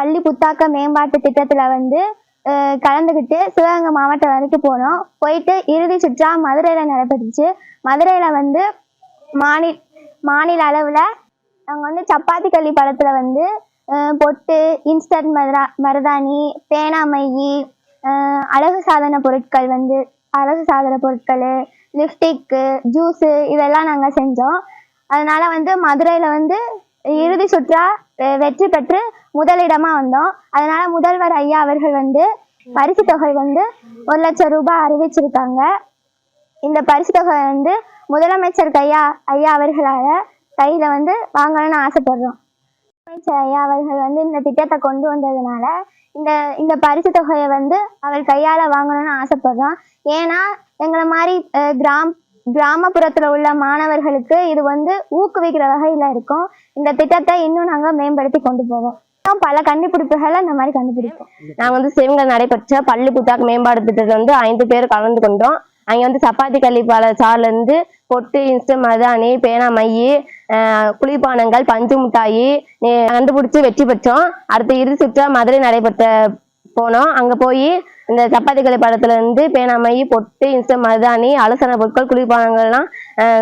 பள்ளி புத்தாக்க மேம்பாட்டு திட்டத்துல வந்து கலந்துக்கிட்டு சிவகங்கை மாவட்டம் வரைக்கும் போனோம். போயிட்டு இறுதி சுற்றா மதுரையில நடைபெற்றுச்சு. மதுரையில வந்து மாநில அளவுல நாங்க வந்து சப்பாத்தி கள்ளி படத்துல வந்து பொட்டு, இன்ஸ்டன்ட் மருதாணி, பேனா மையி, அழகு சாதன பொருட்கள், லிப்ஸ்டிக்கு, ஜூஸு இதெல்லாம் நாங்க செஞ்சோம். அதனால வந்து மதுரையில வந்து இறுதி சுற்றா வெற்றி பெற்று முதலிடமா வந்தோம். அதனால முதல்வர் ஐயா அவர்கள் வந்து பரிசு தொகை வந்து 1 லட்சம் ரூபாய் அறிவிச்சிருக்காங்க. இந்த பரிசு தொகை வந்து முதலமைச்சர் ஐயா அவர்களால கையில வந்து வாங்கணும்னு ஆசைப்படுறோம். முதலமைச்சர் ஐயா அவர்கள் வந்து இந்த திட்டத்தை கொண்டு வந்ததுனால இந்த பரிசு தொகையை வந்து அவர் கையால வாங்கணும்னு ஆசைப்படுறோம். ஏன்னா எங்களை மாதிரி கிராமப்புறத்துல உள்ள மாணவர்களுக்கு இது வந்து ஊக்குவிக்கிற வகையில இருக்கும். இந்த திட்டத்தை இன்னும் நாங்க மேம்படுத்தி கொண்டு போவோம். பல கண்டுபிடிப்புகளை இந்த மாதிரி கண்டுபிடிப்போம். நாங்க வந்து சிவகங்கை நடைபெற்ற பள்ளி புத்தாக்க மேம்பாடு திட்டத்தில் வந்து 5 பேர் கலந்து கொண்டோம். அங்கே வந்து சப்பாத்தி கள்ளி சார்ல இருந்து பொட்டு, இன்ஸ்டன்ட் மருதாணி, பேனா மையி, குளிர்பானங்கள், பஞ்சு மிட்டாயி கண்டுபிடிச்சு வெற்றி பெற்றோம். அடுத்து இறுதி சுற்றா மதுரை நடைபெற்ற போனோம். அங்க போய் இந்த சப்பாத்தி கள்ளி படத்துல இருந்து பேனா மையி, பொட்டு, இன்ஸ்டன்ட் மருதாணி, அலசன பொருட்கள், குளிர்பானங்கள்லாம்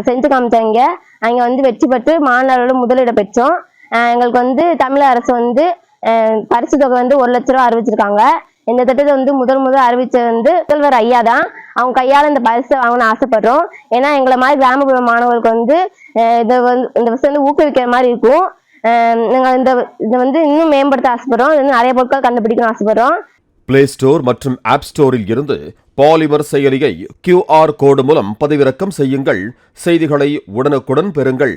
செஞ்சு காமிச்சாங்க. அங்க வந்து வெற்றி பெற்று மாநில அளவில் முதலிடம் பெற்றோம். எங்களுக்கு வந்து தமிழக அரசு வந்து பரிசு தொகை வந்து 1 லட்ச ரூபா அறிவிச்சிருக்காங்க. இந்த திட்டத்தை வந்து முதல் அறிவிச்ச வந்து முதல்வர் ஐயா தான். அவங்க கையால இந்த பரிசை வாங்கணும்னு ஆசைப்படுறோம். ஏன்னா எங்களை மாதிரி கிராமப்புற மாணவர்களுக்கு வந்து இந்த விஷயம் வந்து ஊக்குவிக்கிற மாதிரி இருக்கும். நாங்கள் இதை வந்து இன்னும் மேம்படுத்த ஆசைப்படுறோம். நிறைய பொருட்கள் கண்டுபிடிக்கணும் ஆசைப்படுறோம். பிளே ஸ்டோர் மற்றும் ஆப் ஸ்டோரில் இருந்து பாலிமர் செயலியை QR கோடு மூலம் பதிவிறக்கம் செய்யுங்கள். செய்திகளை உடனுக்குடன் பெறுங்கள்.